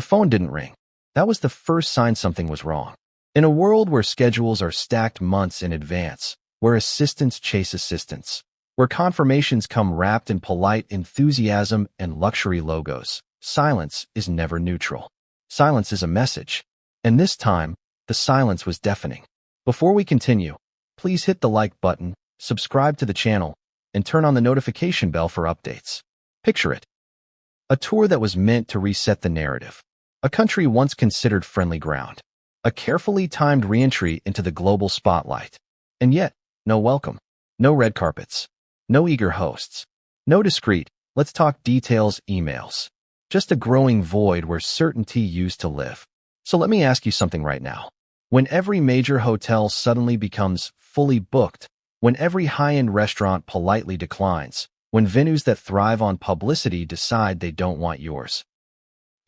The phone didn't ring. That was the first sign something was wrong. In a world where schedules are stacked months in advance, where assistants chase assistants, where confirmations come wrapped in polite enthusiasm and luxury logos, silence is never neutral. Silence is a message. And this time, the silence was deafening. Before we continue, please hit the like button, subscribe to the channel, and turn on the notification bell for updates. Picture it. A tour that was meant to reset the narrative. A country once considered friendly ground. A carefully timed re-entry into the global spotlight. And yet, no welcome. No red carpets. No eager hosts. No discreet, let's talk details emails. Just a growing void where certainty used to live. So let me ask you something right now. When every major hotel suddenly becomes fully booked, when every high-end restaurant politely declines, when venues that thrive on publicity decide they don't want yours,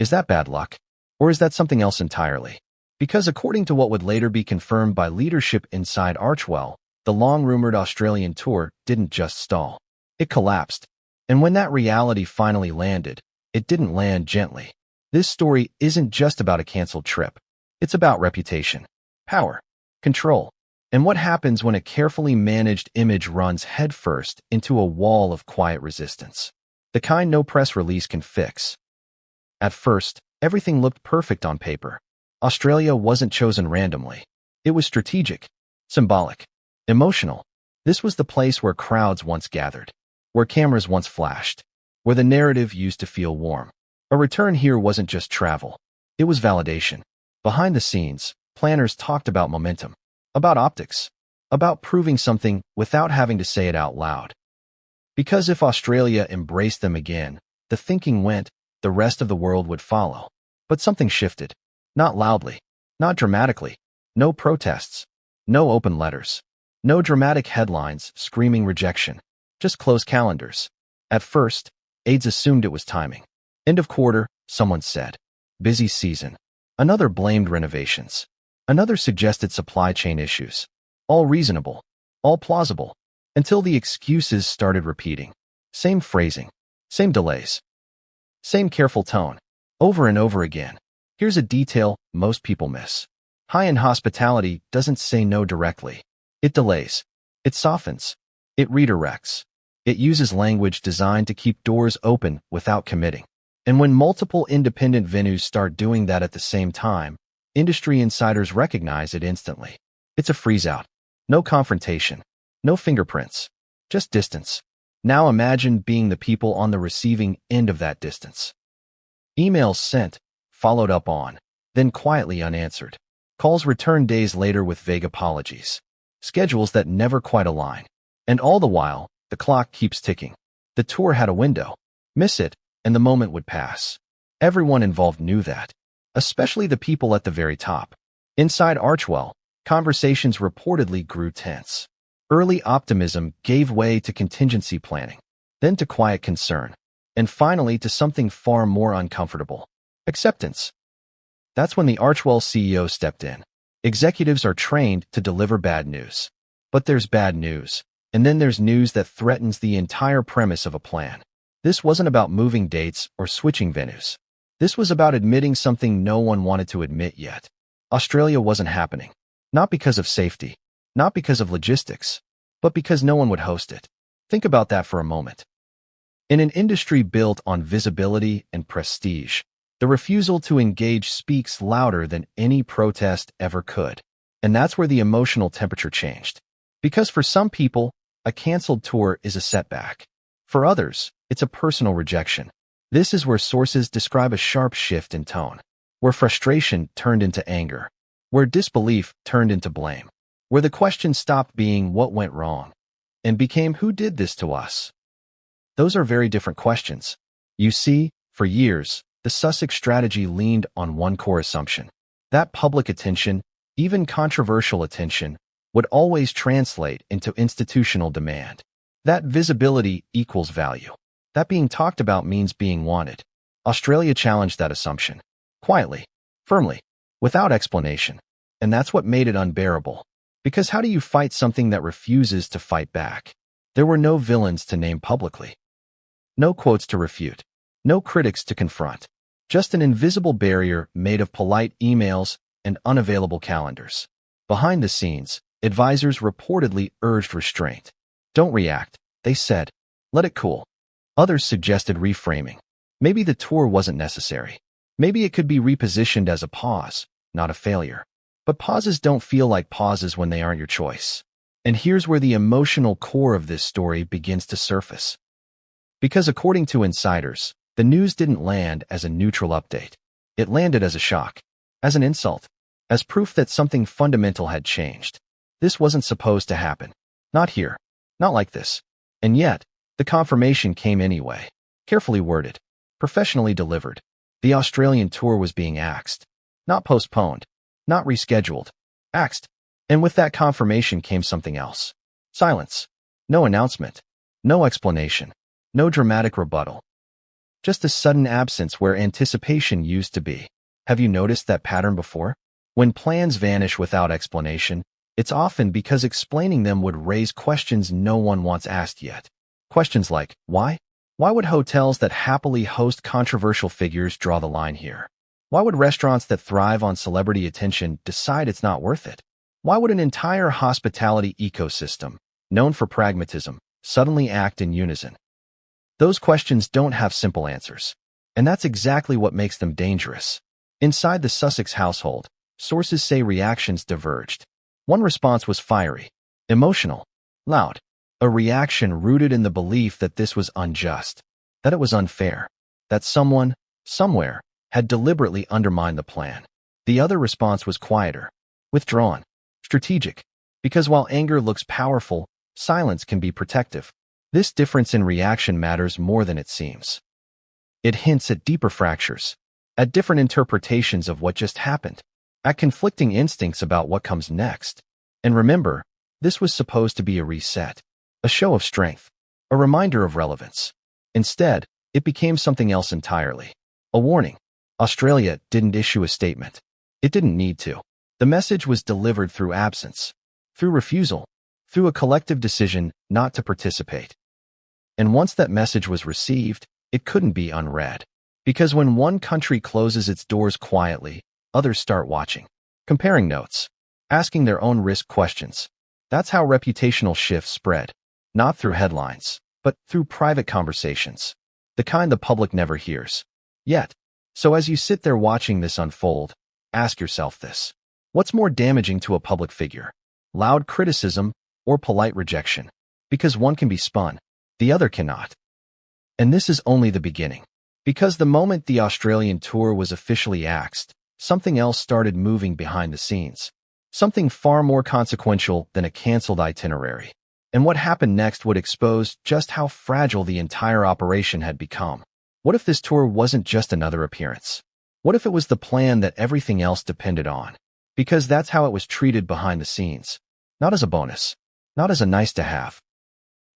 is that bad luck? Or is that something else entirely? Because according to what would later be confirmed by leadership inside Archewell, the long-rumored Australian tour didn't just stall. It collapsed. And when that reality finally landed, it didn't land gently. This story isn't just about a canceled trip. It's about reputation, power, control, and what happens when a carefully managed image runs headfirst into a wall of quiet resistance. The kind no press release can fix. At first, everything looked perfect on paper. Australia wasn't chosen randomly. It was strategic, symbolic, emotional. This was the place where crowds once gathered, where cameras once flashed, where the narrative used to feel warm. A return here wasn't just travel. It was validation. Behind the scenes, planners talked about momentum, about optics, about proving something without having to say it out loud. Because if Australia embraced them again, the thinking went, the rest of the world would follow. But something shifted. Not loudly, not dramatically. No protests, no open letters, no dramatic headlines screaming rejection, just closed calendars. At first, aides assumed it was timing. End of quarter, someone said. Busy season. Another blamed renovations. Another suggested supply chain issues. All reasonable, all plausible, until the excuses started repeating. Same phrasing, same delays, same careful tone, over and over again. Here's a detail most people miss. High-end hospitality doesn't say no directly. It delays. It softens. It redirects. It uses language designed to keep doors open without committing. And when multiple independent venues start doing that at the same time, industry insiders recognize it instantly. It's a freeze-out. No confrontation. No fingerprints. Just distance. Now imagine being the people on the receiving end of that distance. Emails sent, followed up on, then quietly unanswered. Calls returned days later with vague apologies. Schedules that never quite align. And all the while, the clock keeps ticking. The tour had a window. Miss it, and the moment would pass. Everyone involved knew that, especially the people at the very top. Inside Archewell, conversations reportedly grew tense. Early optimism gave way to contingency planning, then to quiet concern, and finally to something far more uncomfortable. Acceptance. That's when the Archewell CEO stepped in. Executives are trained to deliver bad news. But there's bad news, and then there's news that threatens the entire premise of a plan. This wasn't about moving dates or switching venues. This was about admitting something no one wanted to admit yet. Australia wasn't happening. Not because of safety, not because of logistics, but because no one would host it. Think about that for a moment. In an industry built on visibility and prestige, the refusal to engage speaks louder than any protest ever could. And that's where the emotional temperature changed. Because for some people, a canceled tour is a setback. For others, it's a personal rejection. This is where sources describe a sharp shift in tone, where frustration turned into anger, where disbelief turned into blame, where the question stopped being what went wrong and became who did this to us. Those are very different questions. You see, for years, the Sussex strategy leaned on one core assumption. That public attention, even controversial attention, would always translate into institutional demand. That visibility equals value. That being talked about means being wanted. Australia challenged that assumption. Quietly, firmly, without explanation. And that's what made it unbearable. Because how do you fight something that refuses to fight back? There were no villains to name publicly. No quotes to refute. No critics to confront. Just an invisible barrier made of polite emails and unavailable calendars. Behind the scenes, advisors reportedly urged restraint. Don't react, they said. Let it cool. Others suggested reframing. Maybe the tour wasn't necessary. Maybe it could be repositioned as a pause, not a failure. But pauses don't feel like pauses when they aren't your choice. And here's where the emotional core of this story begins to surface. Because according to insiders, the news didn't land as a neutral update. It landed as a shock, as an insult, as proof that something fundamental had changed. This wasn't supposed to happen. Not here. Not like this. And yet, the confirmation came anyway. Carefully worded. Professionally delivered. The Australian tour was being axed. Not postponed. Not rescheduled. Axed. And with that confirmation came something else. Silence. No announcement. No explanation. No dramatic rebuttal. Just a sudden absence where anticipation used to be. Have you noticed that pattern before? When plans vanish without explanation, it's often because explaining them would raise questions no one wants asked yet. Questions like, why? Why would hotels that happily host controversial figures draw the line here? Why would restaurants that thrive on celebrity attention decide it's not worth it? Why would an entire hospitality ecosystem, known for pragmatism, suddenly act in unison? Those questions don't have simple answers. And that's exactly what makes them dangerous. Inside the Sussex household, sources say reactions diverged. One response was fiery, emotional, loud. A reaction rooted in the belief that this was unjust, that it was unfair, that someone, somewhere, had deliberately undermined the plan. The other response was quieter, withdrawn, strategic, because while anger looks powerful, silence can be protective. This difference in reaction matters more than it seems. It hints at deeper fractures, at different interpretations of what just happened, at conflicting instincts about what comes next. And remember, this was supposed to be a reset, a show of strength, a reminder of relevance. Instead, it became something else entirely. A warning. Australia didn't issue a statement. It didn't need to. The message was delivered through absence, through refusal, through a collective decision not to participate. And once that message was received, it couldn't be unread. Because when one country closes its doors quietly, others start watching, comparing notes, asking their own risk questions. That's how reputational shifts spread. Not through headlines, but through private conversations. The kind the public never hears. Yet. So as you sit there watching this unfold, ask yourself this. What's more damaging to a public figure? Loud criticism or polite rejection? Because one can be spun, the other cannot. And this is only the beginning. Because the moment the Australian tour was officially axed, something else started moving behind the scenes. Something far more consequential than a cancelled itinerary. And what happened next would expose just how fragile the entire operation had become. What if this tour wasn't just another appearance? What if it was the plan that everything else depended on? Because that's how it was treated behind the scenes. Not as a bonus. Not as a nice-to-have.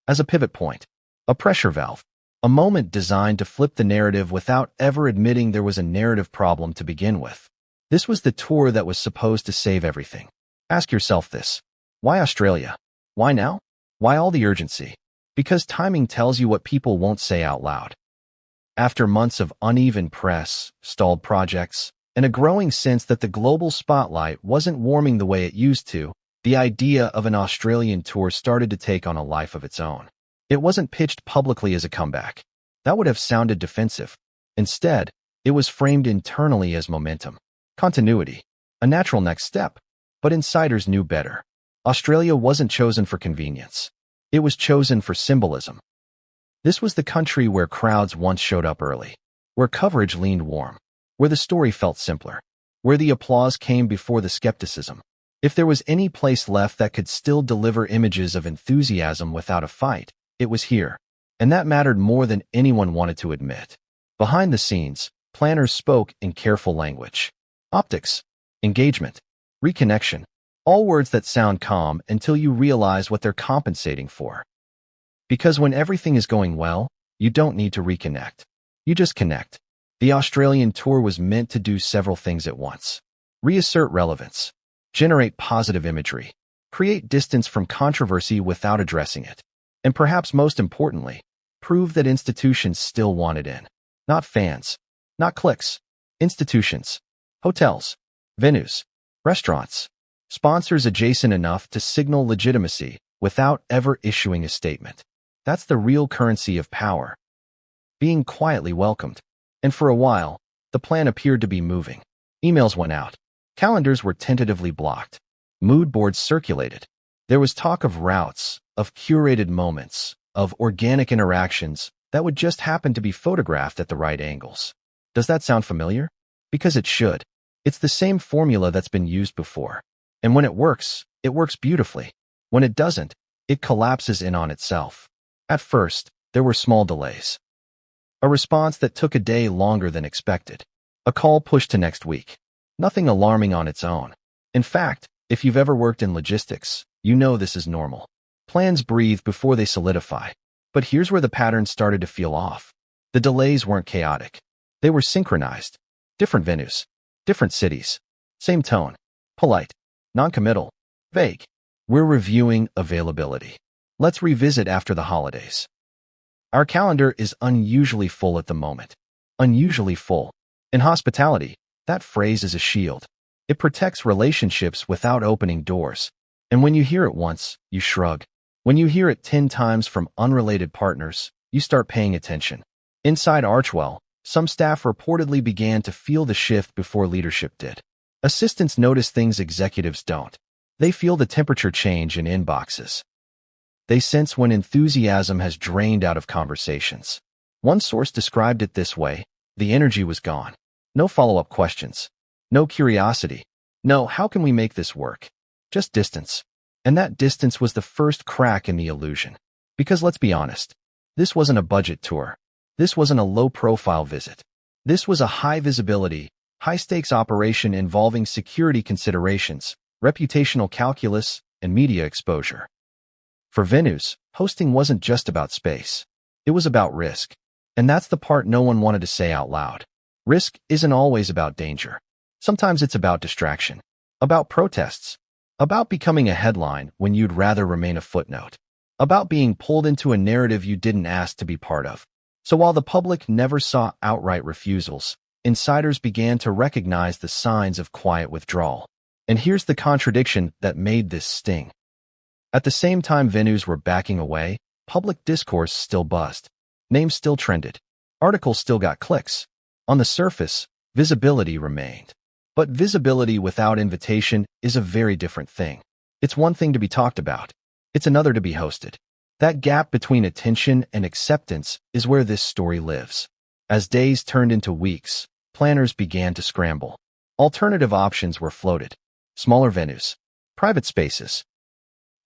As a pivot point. A pressure valve. A moment designed to flip the narrative without ever admitting there was a narrative problem to begin with. This was the tour that was supposed to save everything. Ask yourself this. Why Australia? Why now? Why all the urgency? Because timing tells you what people won't say out loud. After months of uneven press, stalled projects, and a growing sense that the global spotlight wasn't warming the way it used to, the idea of an Australian tour started to take on a life of its own. It wasn't pitched publicly as a comeback. That would have sounded defensive. Instead, it was framed internally as momentum, continuity, a natural next step. But insiders knew better. Australia wasn't chosen for convenience. It was chosen for symbolism. This was the country where crowds once showed up early, where coverage leaned warm, where the story felt simpler, where the applause came before the skepticism. If there was any place left that could still deliver images of enthusiasm without a fight, it was here. And that mattered more than anyone wanted to admit. Behind the scenes, planners spoke in careful language. Optics, engagement, reconnection, all words that sound calm until you realize what they're compensating for. Because when everything is going well, you don't need to reconnect. You just connect. The Australian tour was meant to do several things at once. Reassert relevance. Generate positive imagery. Create distance from controversy without addressing it. And perhaps most importantly, prove that institutions still wanted in. Not fans. Not clicks. institutions, hotels, venues, restaurants, sponsors adjacent enough to signal legitimacy without ever issuing a statement. That's the real currency of power. Being quietly welcomed. And for a while, the plan appeared to be moving. Emails went out. Calendars were tentatively blocked. Mood boards circulated. There was talk of routes, of curated moments, of organic interactions that would just happen to be photographed at the right angles. Does that sound familiar? Because it should. It's the same formula that's been used before. And when it works beautifully. When it doesn't, it collapses in on itself. At first, there were small delays. A response that took a day longer than expected. A call pushed to next week. Nothing alarming on its own. In fact, if you've ever worked in logistics, you know this is normal. Plans breathe before they solidify. But here's where the pattern started to feel off. The delays weren't chaotic. They were synchronized. Different venues. Different cities. Same tone. Polite. Non-committal. Vague. We're reviewing availability. Let's revisit after the holidays. Our calendar is unusually full at the moment. Unusually full. In hospitality, that phrase is a shield. It protects relationships without opening doors. And when you hear it once, you shrug. When you hear it 10 times from unrelated partners, you start paying attention. Inside Archewell, some staff reportedly began to feel the shift before leadership did. Assistants notice things executives don't. They feel the temperature change in inboxes. They sense when enthusiasm has drained out of conversations. One source described it this way: the energy was gone. No follow-up questions. No curiosity. No, how can we make this work? Just distance. And that distance was the first crack in the illusion. Because let's be honest, this wasn't a budget tour. This wasn't a low-profile visit. This was a high-visibility, high-stakes operation involving security considerations, reputational calculus, and media exposure. For venues, hosting wasn't just about space. It was about risk. And that's the part no one wanted to say out loud. Risk isn't always about danger. Sometimes it's about distraction. About protests. About becoming a headline when you'd rather remain a footnote. About being pulled into a narrative you didn't ask to be part of. So while the public never saw outright refusals, insiders began to recognize the signs of quiet withdrawal. And here's the contradiction that made this sting. At the same time venues were backing away, public discourse still buzzed. Names still trended. Articles still got clicks. On the surface, visibility remained. But visibility without invitation is a very different thing. It's one thing to be talked about. It's another to be hosted. That gap between attention and acceptance is where this story lives. As days turned into weeks, planners began to scramble. Alternative options were floated. Smaller venues. Private spaces.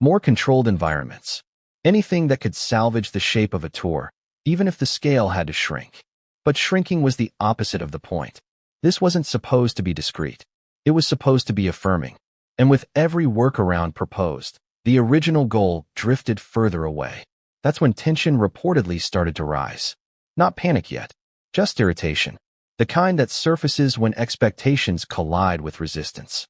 More controlled environments. Anything that could salvage the shape of a tour, even if the scale had to shrink. But shrinking was the opposite of the point. This wasn't supposed to be discreet. It was supposed to be affirming. And with every workaround proposed, the original goal drifted further away. That's when tension reportedly started to rise. Not panic yet, just irritation. The kind that surfaces when expectations collide with resistance.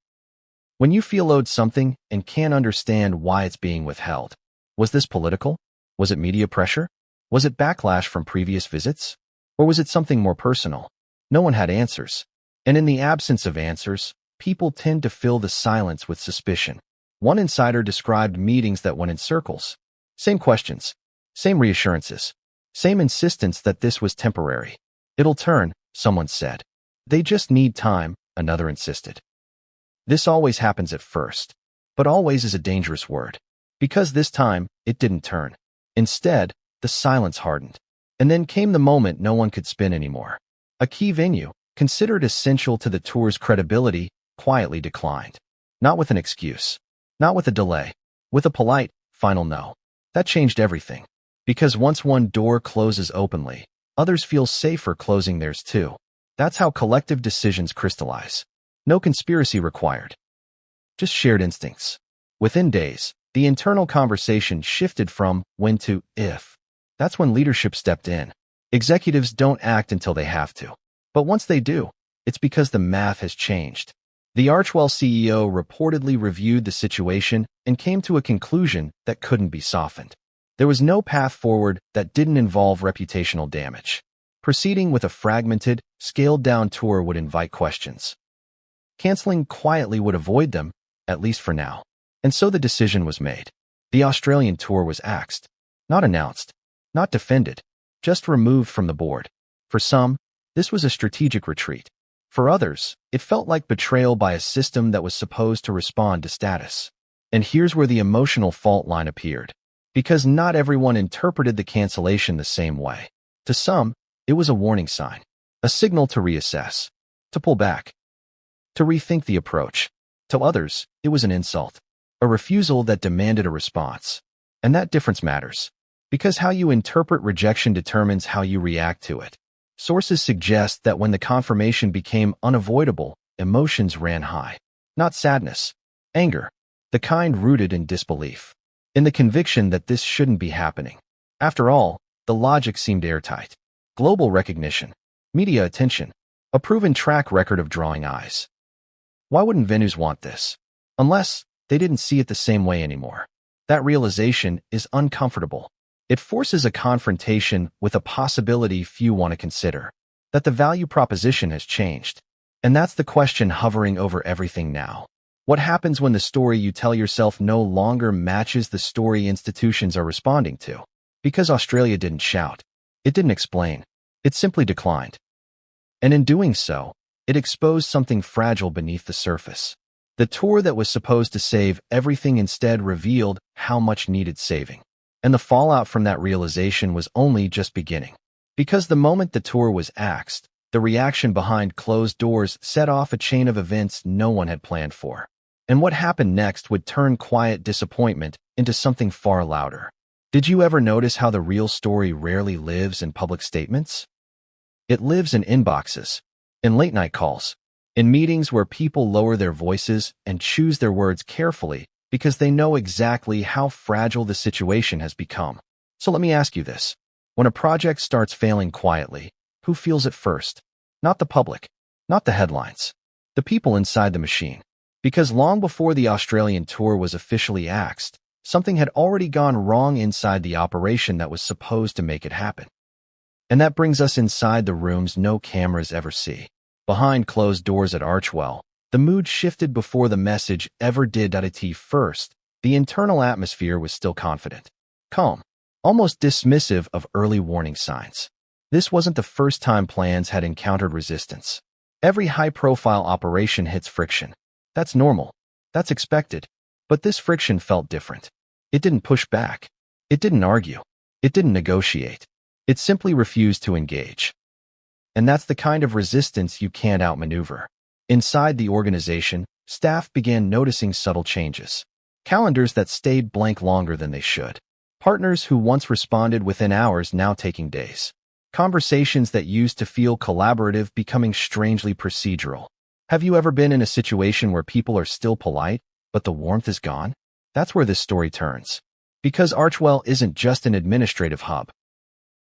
When you feel owed something and can't understand why it's being withheld. Was this political? Was it media pressure? Was it backlash from previous visits? Or was it something more personal? No one had answers. And in the absence of answers, people tend to fill the silence with suspicion. One insider described meetings that went in circles. Same questions. Same reassurances. Same insistence that this was temporary. It'll turn, someone said. They just need time, another insisted. This always happens at first. But always is a dangerous word. Because this time, it didn't turn. Instead, the silence hardened. And then came the moment no one could spin anymore. A key venue, considered essential to the tour's credibility, quietly declined. Not with an excuse. Not with a delay. With a polite, final no. That changed everything. Because once one door closes openly, others feel safer closing theirs too. That's how collective decisions crystallize. No conspiracy required. Just shared instincts. Within days, the internal conversation shifted from when to if. That's when leadership stepped in. Executives don't act until they have to. But once they do, it's because the math has changed. The Archewell CEO reportedly reviewed the situation and came to a conclusion that couldn't be softened. There was no path forward that didn't involve reputational damage. Proceeding with a fragmented, scaled-down tour would invite questions. Canceling quietly would avoid them, at least for now. And so the decision was made. The Australian tour was axed. Not announced. Not defended. Just removed from the board. For some, this was a strategic retreat. For others, it felt like betrayal by a system that was supposed to respond to status. And here's where the emotional fault line appeared. Because not everyone interpreted the cancellation the same way. To some, it was a warning sign, a signal to reassess, to pull back, to rethink the approach. To others, it was an insult, a refusal that demanded a response. And that difference matters, because how you interpret rejection determines how you react to it. Sources suggest that when the confirmation became unavoidable, emotions ran high. Not sadness, anger, the kind rooted in disbelief, in the conviction that this shouldn't be happening. After all, the logic seemed airtight. Global recognition, media attention, a proven track record of drawing eyes. Why wouldn't venues want this? Unless they didn't see it the same way anymore. That realization is uncomfortable. It forces a confrontation with a possibility few want to consider, that the value proposition has changed. And that's the question hovering over everything now. What happens when the story you tell yourself no longer matches the story institutions are responding to? Because Australia didn't shout. It didn't explain. It simply declined. And in doing so, it exposed something fragile beneath the surface. The tour that was supposed to save everything instead revealed how much needed saving. And the fallout from that realization was only just beginning. Because the moment the tour was axed, the reaction behind closed doors set off a chain of events no one had planned for. And what happened next would turn quiet disappointment into something far louder. Did you ever notice how the real story rarely lives in public statements? It lives in inboxes, in late-night calls, in meetings where people lower their voices and choose their words carefully because they know exactly how fragile the situation has become. So let me ask you this. When a project starts failing quietly, who feels it first? Not the public, not the headlines, the people inside the machine. Because long before the Australian tour was officially axed, something had already gone wrong inside the operation that was supposed to make it happen. And that brings us inside the rooms no cameras ever see. Behind closed doors at Archewell, the mood shifted before the message ever did. At first, the internal atmosphere was still confident, calm, almost dismissive of early warning signs. This wasn't the first time plans had encountered resistance. Every high-profile operation hits friction. That's normal. That's expected. But this friction felt different. It didn't push back. It didn't argue. It didn't negotiate. It simply refused to engage. And that's the kind of resistance you can't outmaneuver. Inside the organization, staff began noticing subtle changes. Calendars that stayed blank longer than they should. Partners who once responded within hours now taking days. Conversations that used to feel collaborative becoming strangely procedural. Have you ever been in a situation where people are still polite, but the warmth is gone? That's where this story turns. Because Archewell isn't just an administrative hub.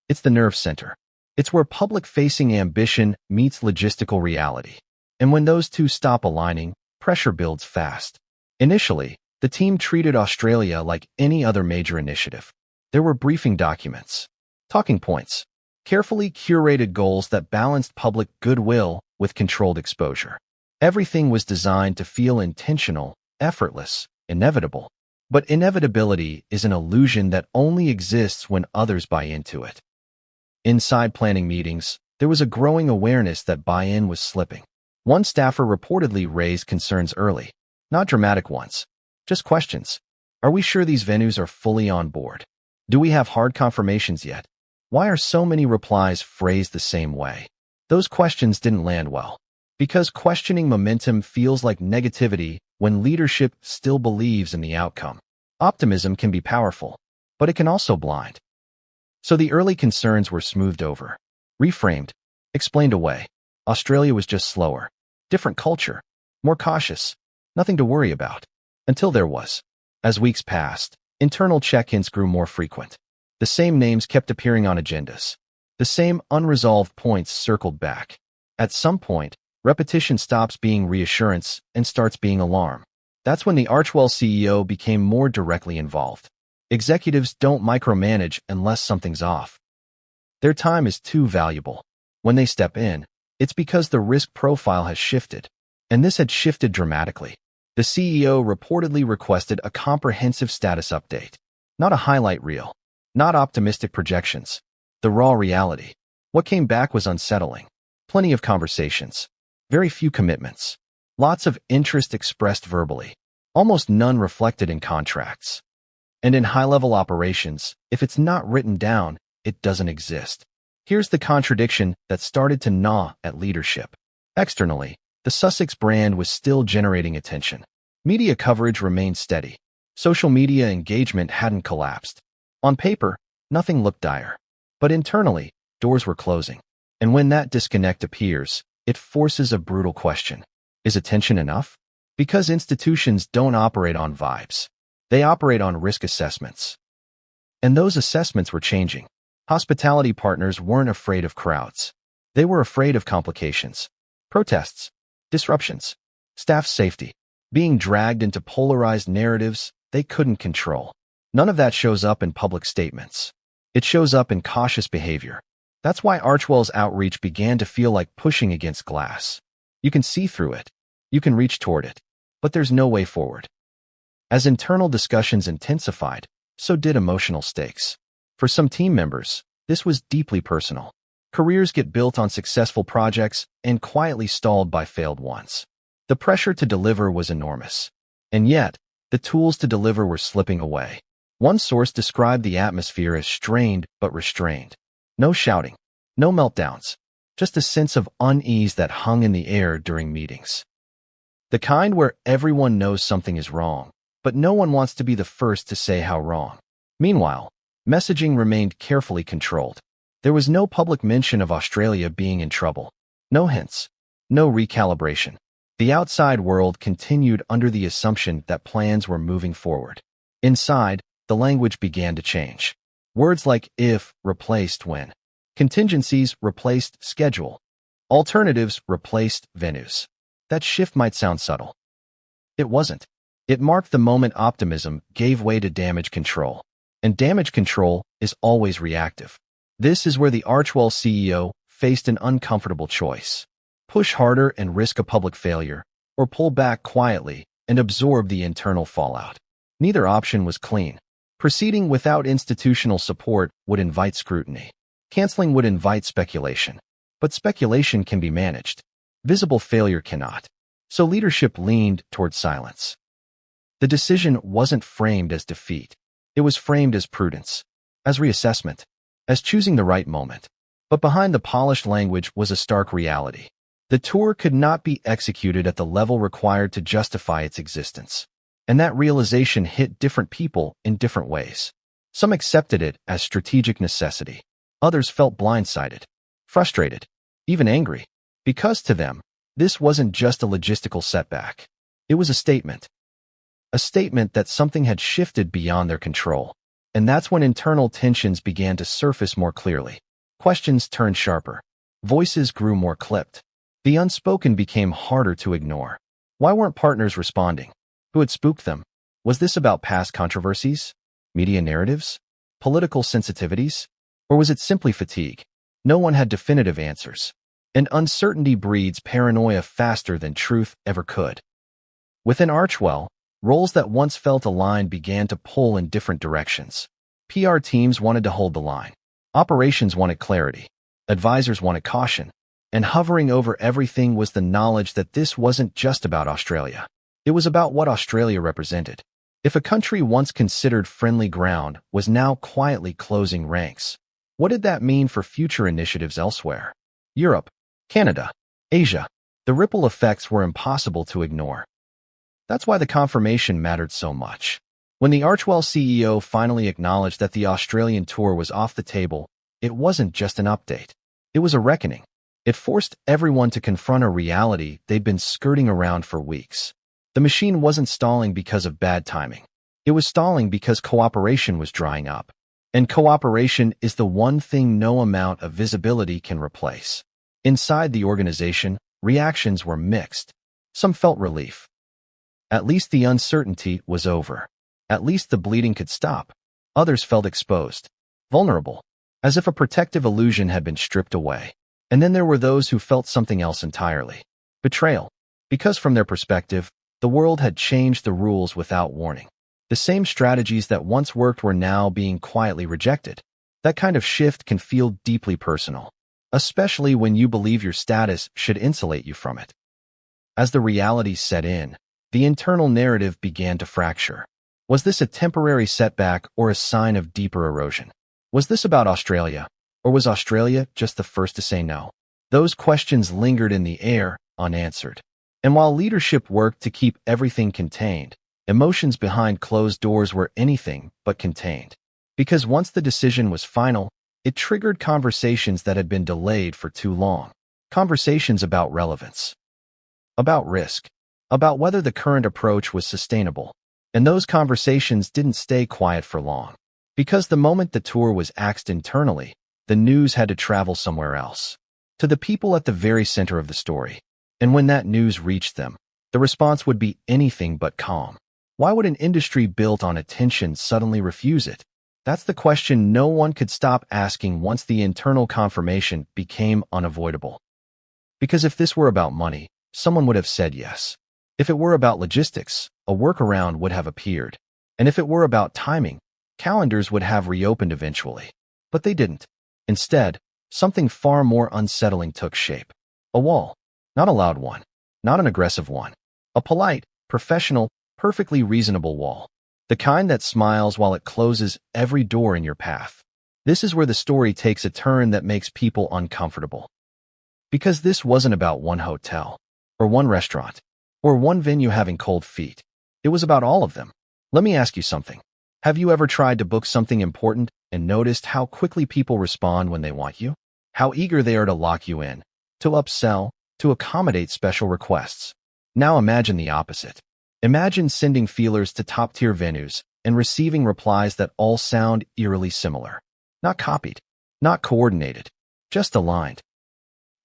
It's the nerve center. It's where public-facing ambition meets logistical reality. And when those two stop aligning, pressure builds fast. Initially, the team treated Australia like any other major initiative. There were briefing documents, talking points, carefully curated goals that balanced public goodwill with controlled exposure. Everything was designed to feel intentional, effortless, inevitable. But inevitability is an illusion that only exists when others buy into it. Inside planning meetings, there was a growing awareness that buy-in was slipping. One staffer reportedly raised concerns early, not dramatic ones, just questions. Are we sure these venues are fully on board? Do we have hard confirmations yet? Why are so many replies phrased the same way? Those questions didn't land well. Because questioning momentum feels like negativity when leadership still believes in the outcome. Optimism can be powerful, but it can also blind. So the early concerns were smoothed over, reframed, explained away. Australia was just slower, different culture, more cautious, nothing to worry about. Until there was. As weeks passed, internal check-ins grew more frequent. The same names kept appearing on agendas. The same unresolved points circled back. At some point, repetition stops being reassurance and starts being alarm. That's when the Archewell CEO became more directly involved. Executives don't micromanage unless something's off. Their time is too valuable. When they step in, it's because the risk profile has shifted. And this had shifted dramatically. The CEO reportedly requested a comprehensive status update. Not a highlight reel. Not optimistic projections. The raw reality. What came back was unsettling. Plenty of conversations. Very few commitments. Lots of interest expressed verbally. Almost none reflected in contracts. And in high-level operations, if it's not written down, it doesn't exist. Here's the contradiction that started to gnaw at leadership. Externally, the Sussex brand was still generating attention. Media coverage remained steady. Social media engagement hadn't collapsed. On paper, nothing looked dire. But internally, doors were closing. And when that disconnect appears, it forces a brutal question. Is attention enough? Because institutions don't operate on vibes. They operate on risk assessments. And those assessments were changing. Hospitality partners weren't afraid of crowds. They were afraid of complications. Protests. Disruptions. Staff safety. Being dragged into polarized narratives they couldn't control. None of that shows up in public statements. It shows up in cautious behavior. That's why Archewell's outreach began to feel like pushing against glass. You can see through it. You can reach toward it. But there's no way forward. As internal discussions intensified, so did emotional stakes. For some team members, this was deeply personal. Careers get built on successful projects and quietly stalled by failed ones. The pressure to deliver was enormous. And yet, the tools to deliver were slipping away. One source described the atmosphere as strained but restrained. No shouting, no meltdowns, just a sense of unease that hung in the air during meetings. The kind where everyone knows something is wrong, but no one wants to be the first to say how wrong. Meanwhile, messaging remained carefully controlled. There was no public mention of Australia being in trouble. No hints. No recalibration. The outside world continued under the assumption that plans were moving forward. Inside, the language began to change. Words like if replaced when. Contingencies replaced schedule. Alternatives replaced venues. That shift might sound subtle. It wasn't. It marked the moment optimism gave way to damage control. And damage control is always reactive. This is where the Archewell CEO faced an uncomfortable choice. Push harder and risk a public failure, or pull back quietly and absorb the internal fallout. Neither option was clean. Proceeding without institutional support would invite scrutiny. Canceling would invite speculation. But speculation can be managed. Visible failure cannot. So leadership leaned toward silence. The decision wasn't framed as defeat. It was framed as prudence, as reassessment, as choosing the right moment. But behind the polished language was a stark reality. The tour could not be executed at the level required to justify its existence. And that realization hit different people in different ways. Some accepted it as strategic necessity. Others felt blindsided, frustrated, even angry. Because to them, this wasn't just a logistical setback. It was a statement. A statement that something had shifted beyond their control. And that's when internal tensions began to surface more clearly. Questions turned sharper. Voices grew more clipped. The unspoken became harder to ignore. Why weren't partners responding? Who had spooked them? Was this about past controversies? Media narratives? Political sensitivities? Or was it simply fatigue? No one had definitive answers. And uncertainty breeds paranoia faster than truth ever could. Within Archewell, roles that once felt aligned began to pull in different directions. PR teams wanted to hold the line. Operations wanted clarity. Advisors wanted caution. And hovering over everything was the knowledge that this wasn't just about Australia. It was about what Australia represented. If a country once considered friendly ground was now quietly closing ranks, what did that mean for future initiatives elsewhere? Europe, Canada, Asia. The ripple effects were impossible to ignore. That's why the confirmation mattered so much. When the Archewell CEO finally acknowledged that the Australian tour was off the table, it wasn't just an update. It was a reckoning. It forced everyone to confront a reality they'd been skirting around for weeks. The machine wasn't stalling because of bad timing. It was stalling because cooperation was drying up. And cooperation is the one thing no amount of visibility can replace. Inside the organization, reactions were mixed. Some felt relief. At least the uncertainty was over. At least the bleeding could stop. Others felt exposed, vulnerable. as if a protective illusion had been stripped away. And then there were those who felt something else entirely. Betrayal. Because from their perspective, the world had changed the rules without warning. The same strategies that once worked were now being quietly rejected. That kind of shift can feel deeply personal, especially when you believe your status should insulate you from it. As the reality set in, the internal narrative began to fracture. Was this a temporary setback or a sign of deeper erosion? Was this about Australia, or was Australia just the first to say no? Those questions lingered in the air, unanswered. And while leadership worked to keep everything contained, emotions behind closed doors were anything but contained. Because once the decision was final, it triggered conversations that had been delayed for too long. Conversations about relevance, about risk, about whether the current approach was sustainable. And those conversations didn't stay quiet for long. Because the moment the tour was axed internally, the news had to travel somewhere else. To the people at the very center of the story. And when that news reached them, the response would be anything but calm. Why would an industry built on attention suddenly refuse it? That's the question no one could stop asking once the internal confirmation became unavoidable. Because if this were about money, someone would have said yes. If it were about logistics, a workaround would have appeared. And if it were about timing, calendars would have reopened eventually. But they didn't. Instead, something far more unsettling took shape. A wall. Not a loud one. Not an aggressive one. A polite, professional, perfectly reasonable wall. The kind that smiles while it closes every door in your path. This is where the story takes a turn that makes people uncomfortable. Because this wasn't about one hotel, or one restaurant, or one venue having cold feet. It was about all of them. Let me ask you something. Have you ever tried to book something important and noticed how quickly people respond when they want you? How eager they are to lock you in, to upsell, to accommodate special requests. Now imagine the opposite. Imagine sending feelers to top-tier venues and receiving replies that all sound eerily similar. Not copied, not coordinated, just aligned.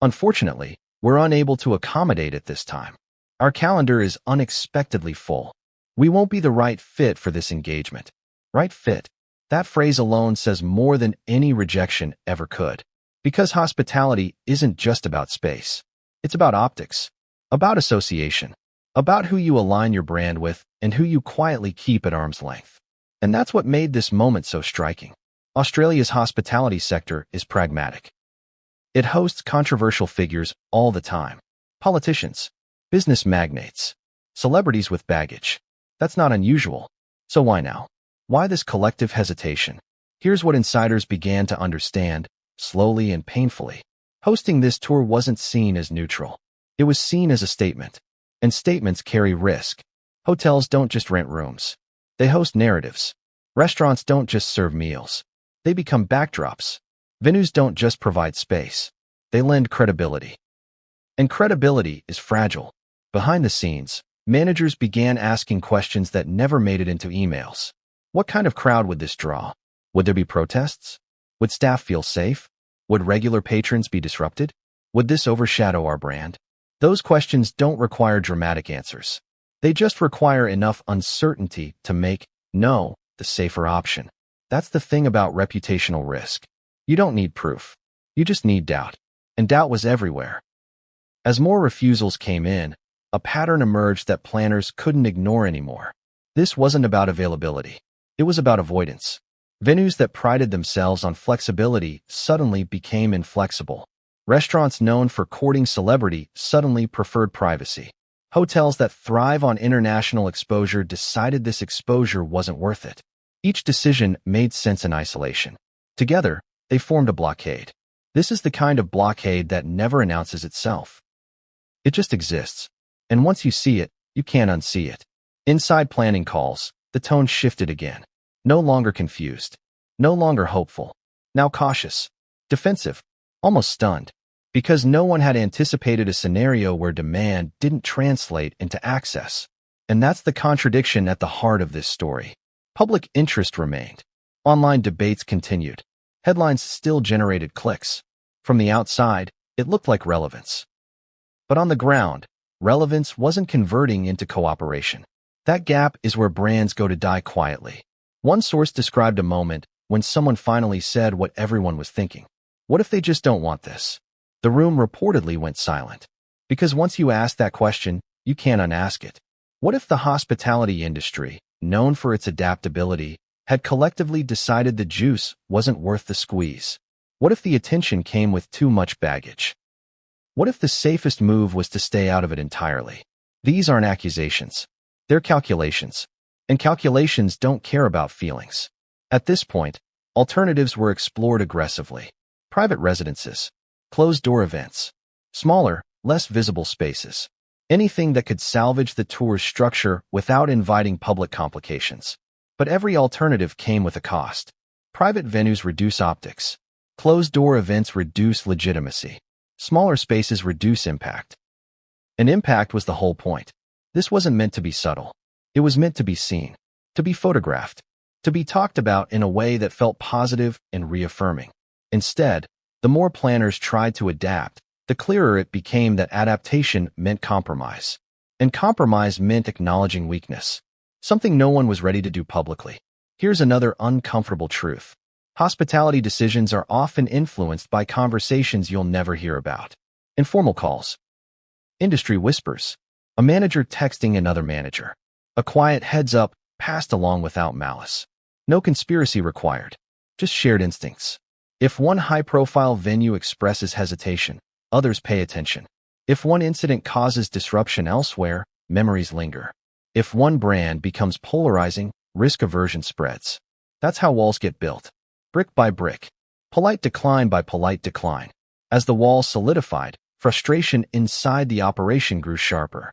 Unfortunately, we're unable to accommodate it this time. Our calendar is unexpectedly full. We won't be the right fit for this engagement. Right fit. That phrase alone says more than any rejection ever could. Because hospitality isn't just about space. It's about optics, about association, about who you align your brand with and who you quietly keep at arm's length. And that's what made this moment so striking. Australia's hospitality sector is pragmatic. It hosts controversial figures all the time. Politicians, business magnates, celebrities with baggage. That's not unusual. So why now? Why this collective hesitation? Here's what insiders began to understand, slowly and painfully. Hosting this tour wasn't seen as neutral. It was seen as a statement. And statements carry risk. Hotels don't just rent rooms. They host narratives. Restaurants don't just serve meals. They become backdrops. Venues don't just provide space. They lend credibility. And credibility is fragile. Behind the scenes, managers began asking questions that never made it into emails. What kind of crowd would this draw? Would there be protests? Would staff feel safe? Would regular patrons be disrupted? Would this overshadow our brand? Those questions don't require dramatic answers. They just require enough uncertainty to make no the safer option. That's the thing about reputational risk. You don't need proof. You just need doubt. And doubt was everywhere. As more refusals came in, a pattern emerged that planners couldn't ignore anymore. This wasn't about availability. It was about avoidance. Venues that prided themselves on flexibility suddenly became inflexible. Restaurants known for courting celebrity suddenly preferred privacy. Hotels that thrive on international exposure decided this exposure wasn't worth it. Each decision made sense in isolation. Together, they formed a blockade. This is the kind of blockade that never announces itself. It just exists. And once you see it, you can't unsee it. Inside planning calls, the tone shifted again. No longer confused. No longer hopeful. Now cautious. Defensive. Almost stunned. Because no one had anticipated a scenario where demand didn't translate into access. And that's the contradiction at the heart of this story. Public interest remained. Online debates continued. Headlines still generated clicks. From the outside, it looked like relevance. But on the ground, relevance wasn't converting into cooperation. That gap is where brands go to die quietly. One source described a moment when someone finally said what everyone was thinking. What if they just don't want this? The room reportedly went silent. Because once you ask that question, you can't unask it. What if the hospitality industry, known for its adaptability, had collectively decided the juice wasn't worth the squeeze? What if the attention came with too much baggage? What if the safest move was to stay out of it entirely? These aren't accusations. They're calculations. And calculations don't care about feelings. At this point, alternatives were explored aggressively. Private residences, closed-door events, smaller, less visible spaces. Anything that could salvage the tour's structure without inviting public complications. But every alternative came with a cost. Private venues reduce optics. Closed-door events reduce legitimacy. Smaller spaces reduce impact. And impact was the whole point. This wasn't meant to be subtle. It was meant to be seen, to be photographed, to be talked about in a way that felt positive and reaffirming. Instead, the more planners tried to adapt, the clearer it became that adaptation meant compromise. And compromise meant acknowledging weakness, something no one was ready to do publicly. Here's another uncomfortable truth. Hospitality decisions are often influenced by conversations you'll never hear about. Informal calls. Industry whispers. A manager texting another manager. A quiet heads-up passed along without malice. No conspiracy required. Just shared instincts. If one high-profile venue expresses hesitation, others pay attention. If one incident causes disruption elsewhere, memories linger. If one brand becomes polarizing, risk aversion spreads. That's how walls get built. Brick by brick. Polite decline by polite decline. As the walls solidified, frustration inside the operation grew sharper.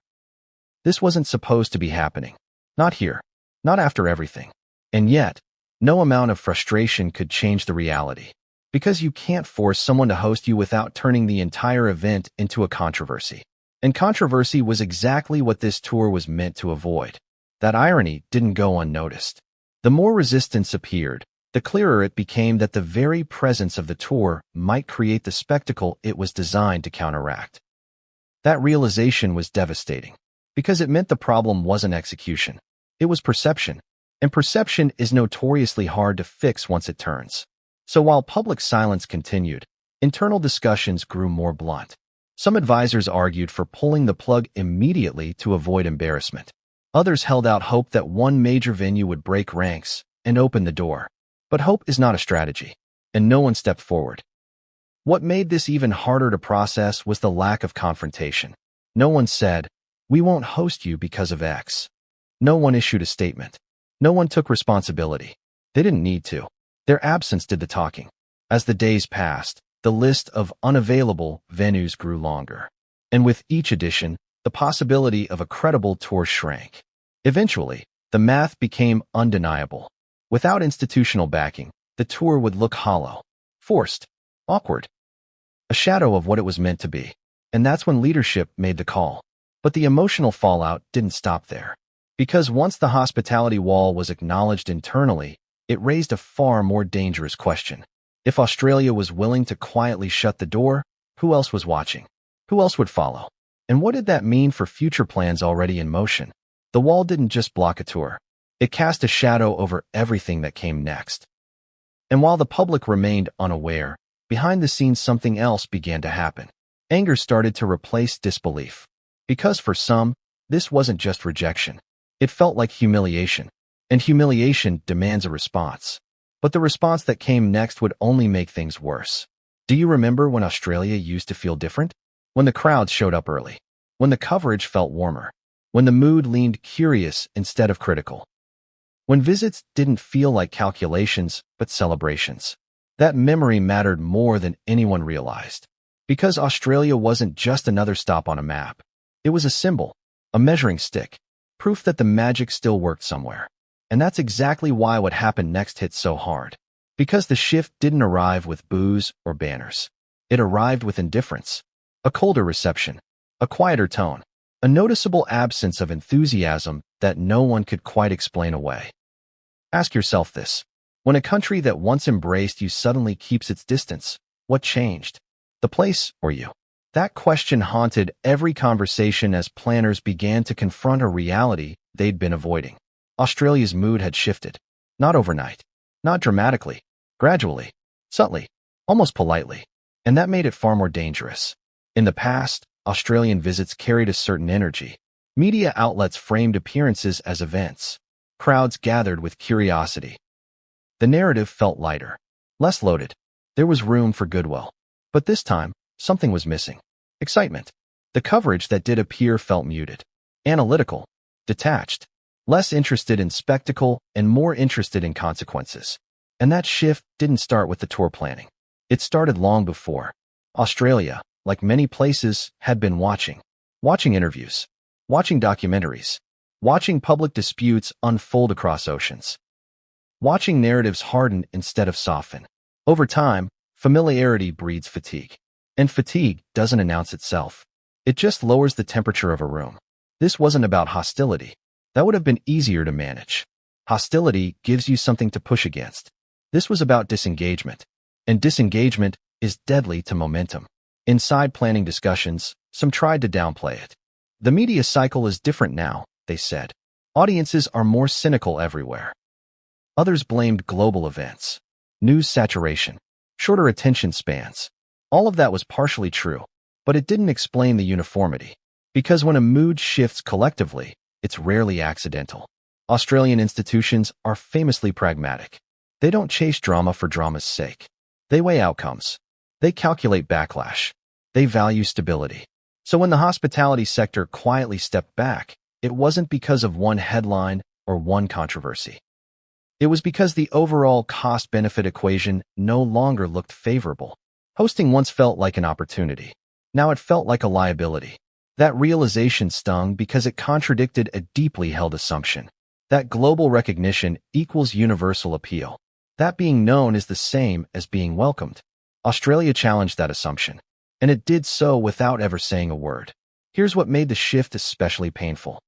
This wasn't supposed to be happening. Not here. Not after everything. And yet, no amount of frustration could change the reality. Because you can't force someone to host you without turning the entire event into a controversy. And controversy was exactly what this tour was meant to avoid. That irony didn't go unnoticed. The more resistance appeared, the clearer it became that the very presence of the tour might create the spectacle it was designed to counteract. That realization was devastating. Because it meant the problem wasn't execution. It was perception. And perception is notoriously hard to fix once it turns. So while public silence continued, internal discussions grew more blunt. Some advisors argued for pulling the plug immediately to avoid embarrassment. Others held out hope that one major venue would break ranks and open the door. But hope is not a strategy, and no one stepped forward. What made this even harder to process was the lack of confrontation. No one said, "We won't host you because of X." No one issued a statement. No one took responsibility. They didn't need to. Their absence did the talking. As the days passed, the list of unavailable venues grew longer. And with each addition, the possibility of a credible tour shrank. Eventually, the math became undeniable. Without institutional backing, the tour would look hollow, forced, awkward. A shadow of what it was meant to be. And that's when leadership made the call. But the emotional fallout didn't stop there. Because once the hospitality wall was acknowledged internally, it raised a far more dangerous question. If Australia was willing to quietly shut the door, who else was watching? Who else would follow? And what did that mean for future plans already in motion? The wall didn't just block a tour. It cast a shadow over everything that came next. And while the public remained unaware, behind the scenes something else began to happen. Anger started to replace disbelief. Because for some, this wasn't just rejection. It felt like humiliation. And humiliation demands a response. But the response that came next would only make things worse. Do you remember when Australia used to feel different? When the crowds showed up early. When the coverage felt warmer. When the mood leaned curious instead of critical. When visits didn't feel like calculations, but celebrations. That memory mattered more than anyone realized. Because Australia wasn't just another stop on a map. It was a symbol, a measuring stick, proof that the magic still worked somewhere. And that's exactly why what happened next hit so hard. Because the shift didn't arrive with boos or banners. It arrived with indifference. A colder reception. A quieter tone. A noticeable absence of enthusiasm that no one could quite explain away. Ask yourself this. When a country that once embraced you suddenly keeps its distance, what changed? The place or you? That question haunted every conversation as planners began to confront a reality they'd been avoiding. Australia's mood had shifted. Not overnight. Not dramatically. Gradually, subtly, almost politely, and that made it far more dangerous. In the past, Australian visits carried a certain energy. Media outlets framed appearances as events. Crowds gathered with curiosity. The narrative felt lighter, less loaded. There was room for goodwill. But this time, something was missing. Excitement. The coverage that did appear felt muted. Analytical. Detached. Less interested in spectacle and more interested in consequences. And that shift didn't start with the tour planning. It started long before. Australia, like many places, had been watching. Watching interviews. Watching documentaries. Watching public disputes unfold across oceans. Watching narratives harden instead of soften. Over time, familiarity breeds fatigue. And fatigue doesn't announce itself. It just lowers the temperature of a room. This wasn't about hostility. That would have been easier to manage. Hostility gives you something to push against. This was about disengagement. And disengagement is deadly to momentum. Inside planning discussions, some tried to downplay it. The media cycle is different now, they said. Audiences are more cynical everywhere. Others blamed global events, news saturation, shorter attention spans. All of that was partially true, but it didn't explain the uniformity. Because when a mood shifts collectively, it's rarely accidental. Australian institutions are famously pragmatic. They don't chase drama for drama's sake. They weigh outcomes. They calculate backlash. They value stability. So when the hospitality sector quietly stepped back, it wasn't because of one headline or one controversy. It was because the overall cost-benefit equation no longer looked favorable. Hosting once felt like an opportunity. Now it felt like a liability. That realization stung because it contradicted a deeply held assumption. That global recognition equals universal appeal. That being known is the same as being welcomed. Australia challenged that assumption, and it did so without ever saying a word. Here's what made the shift especially painful.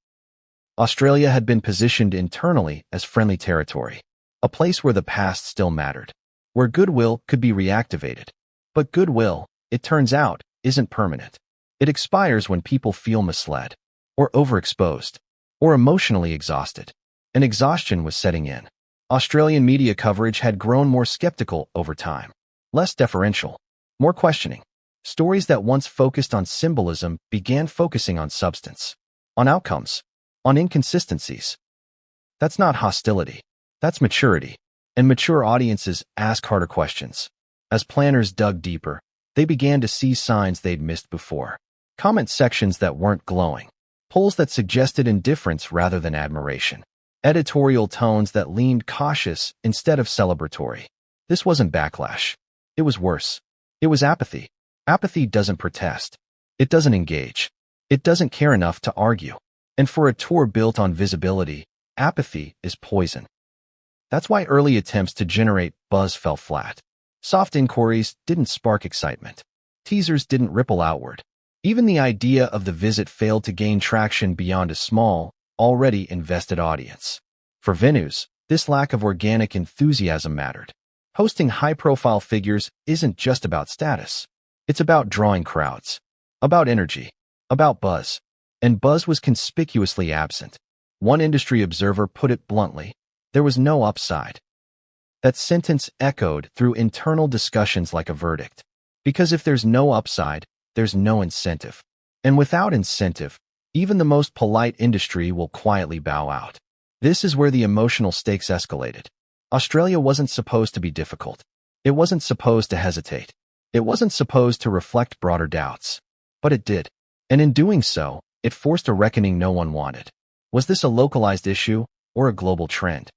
Australia had been positioned internally as friendly territory, a place where the past still mattered, where goodwill could be reactivated. But goodwill, it turns out, isn't permanent. It expires when people feel misled, or overexposed, or emotionally exhausted. And exhaustion was setting in. Australian media coverage had grown more skeptical over time, less deferential, more questioning. Stories that once focused on symbolism began focusing on substance, on outcomes, on inconsistencies. That's not hostility. That's maturity. And mature audiences ask harder questions. As planners dug deeper, they began to see signs they'd missed before. Comment sections that weren't glowing. Polls that suggested indifference rather than admiration. Editorial tones that leaned cautious instead of celebratory. This wasn't backlash. It was worse. It was apathy. Apathy doesn't protest. It doesn't engage. It doesn't care enough to argue. And for a tour built on visibility, apathy is poison. That's why early attempts to generate buzz fell flat. Soft inquiries didn't spark excitement. Teasers didn't ripple outward. Even the idea of the visit failed to gain traction beyond a small, already invested audience. For venues, this lack of organic enthusiasm mattered. Hosting high-profile figures isn't just about status. It's about drawing crowds, about energy, about buzz. And buzz was conspicuously absent. One industry observer put it bluntly, there was no upside. That sentence echoed through internal discussions like a verdict. Because if there's no upside, there's no incentive. And without incentive, even the most polite industry will quietly bow out. This is where the emotional stakes escalated. Australia wasn't supposed to be difficult. It wasn't supposed to hesitate. It wasn't supposed to reflect broader doubts. But it did. And in doing so, it forced a reckoning no one wanted. Was this a localized issue or a global trend?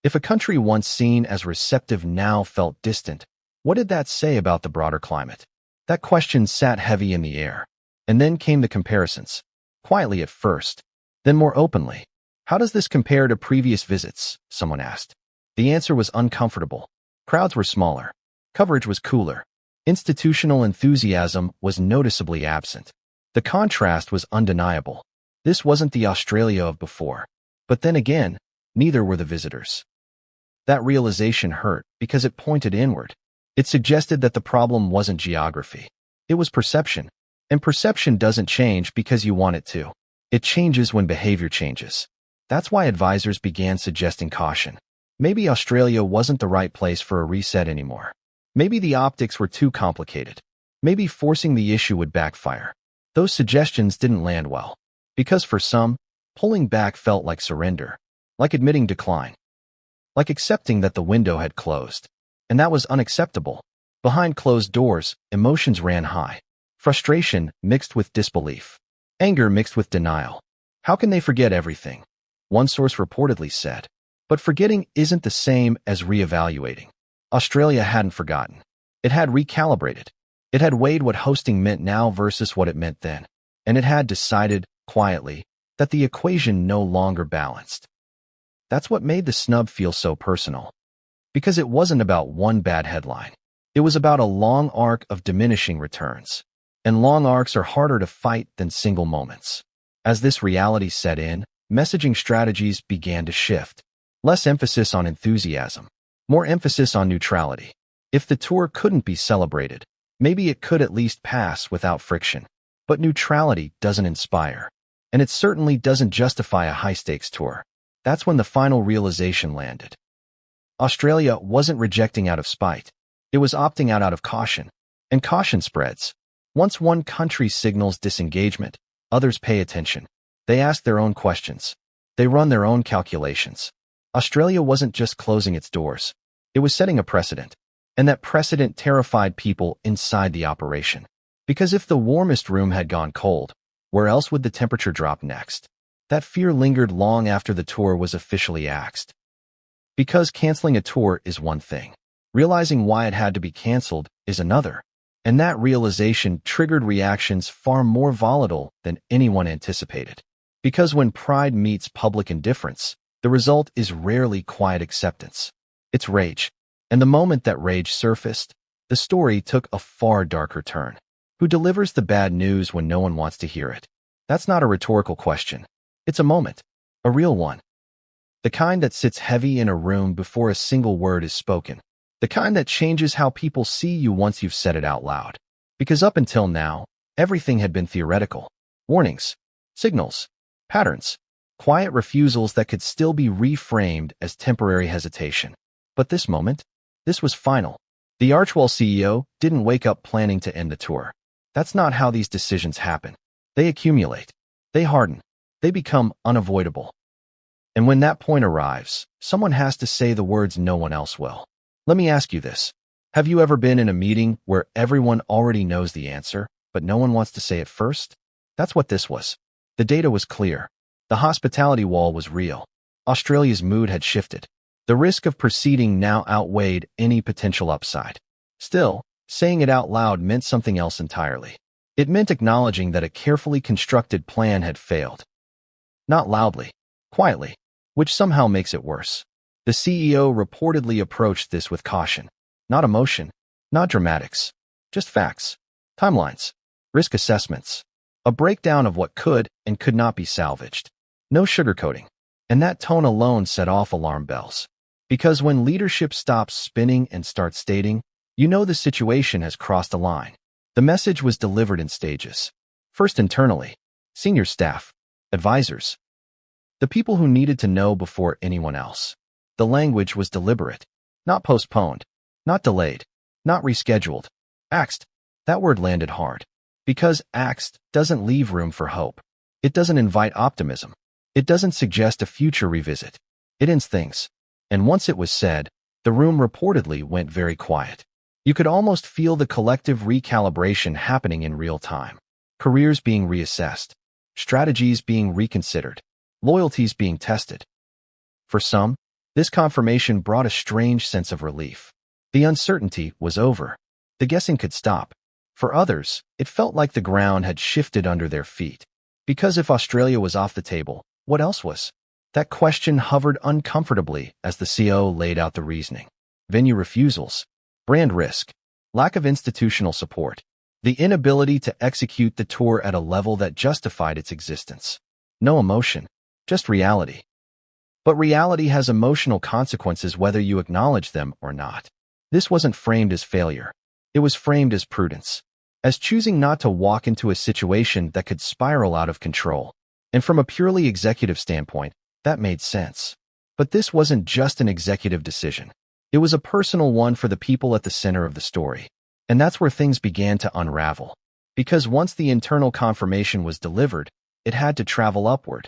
If a country once seen as receptive now felt distant, what did that say about the broader climate? That question sat heavy in the air. And then came the comparisons. Quietly at first, then more openly. How does this compare to previous visits? Someone asked. The answer was uncomfortable. Crowds were smaller. Coverage was cooler. Institutional enthusiasm was noticeably absent. The contrast was undeniable. This wasn't the Australia of before. But then again, neither were the visitors. That realization hurt because it pointed inward. It suggested that the problem wasn't geography. It was perception. And perception doesn't change because you want it to. It changes when behavior changes. That's why advisors began suggesting caution. Maybe Australia wasn't the right place for a reset anymore. Maybe the optics were too complicated. Maybe forcing the issue would backfire. Those suggestions didn't land well. Because for some, pulling back felt like surrender, like admitting decline, like accepting that the window had closed. And that was unacceptable. Behind closed doors, emotions ran high. Frustration mixed with disbelief. Anger mixed with denial. How can they forget everything? One source reportedly said. But forgetting isn't the same as reevaluating. Australia hadn't forgotten. It had recalibrated. It had weighed what hosting meant now versus what it meant then. And it had decided, quietly, that the equation no longer balanced. That's what made the snub feel so personal. Because it wasn't about one bad headline. It was about a long arc of diminishing returns. And long arcs are harder to fight than single moments. As this reality set in, messaging strategies began to shift. Less emphasis on enthusiasm, more emphasis on neutrality. If the tour couldn't be celebrated, maybe it could at least pass without friction. But neutrality doesn't inspire. And it certainly doesn't justify a high-stakes tour. That's when the final realization landed. Australia wasn't rejecting out of spite. It was opting out of caution. And caution spreads. Once one country signals disengagement, others pay attention. They ask their own questions. They run their own calculations. Australia wasn't just closing its doors. It was setting a precedent. And that precedent terrified people inside the operation. Because if the warmest room had gone cold, where else would the temperature drop next? That fear lingered long after the tour was officially axed. Because canceling a tour is one thing. Realizing why it had to be canceled is another. And that realization triggered reactions far more volatile than anyone anticipated. Because when pride meets public indifference, the result is rarely quiet acceptance. It's rage. And the moment that rage surfaced, the story took a far darker turn. Who delivers the bad news when no one wants to hear it? That's not a rhetorical question. It's a moment. A real one. The kind that sits heavy in a room before a single word is spoken. The kind that changes how people see you once you've said it out loud. Because up until now, everything had been theoretical. Warnings, signals, patterns, quiet refusals that could still be reframed as temporary hesitation. But this moment, this was final. The Archewell CEO didn't wake up planning to end the tour. That's not how these decisions happen. They accumulate. They harden. They become unavoidable. And when that point arrives, someone has to say the words no one else will. Let me ask you this. Have you ever been in a meeting where everyone already knows the answer, but no one wants to say it first? That's what this was. The data was clear. The hospitality wall was real. Australia's mood had shifted. The risk of proceeding now outweighed any potential upside. Still, saying it out loud meant something else entirely. It meant acknowledging that a carefully constructed plan had failed. Not loudly, quietly, which somehow makes it worse. The CEO reportedly approached this with caution. Not emotion, not dramatics, just facts, timelines, risk assessments, a breakdown of what could and could not be salvaged. No sugarcoating. And that tone alone set off alarm bells. Because when leadership stops spinning and starts stating, you know the situation has crossed a line. The message was delivered in stages. First internally, senior staff, advisors, the people who needed to know before anyone else. The language was deliberate, not postponed, not delayed, not rescheduled. Axed. That word landed hard. Because axed doesn't leave room for hope. It doesn't invite optimism. It doesn't suggest a future revisit. It ends things. And once it was said, the room reportedly went very quiet. You could almost feel the collective recalibration happening in real time. Careers being reassessed. Strategies being reconsidered. Loyalties being tested. For some, this confirmation brought a strange sense of relief. The uncertainty was over. The guessing could stop. For others, it felt like the ground had shifted under their feet. Because if Australia was off the table, what else was? That question hovered uncomfortably as the CEO laid out the reasoning. Venue refusals, brand risk, lack of institutional support, the inability to execute the tour at a level that justified its existence. No emotion, just reality. But reality has emotional consequences whether you acknowledge them or not. This wasn't framed as failure. It was framed as prudence, as choosing not to walk into a situation that could spiral out of control. And from a purely executive standpoint, that made sense. But this wasn't just an executive decision. It was a personal one for the people at the center of the story. And that's where things began to unravel. Because once the internal confirmation was delivered, it had to travel upward.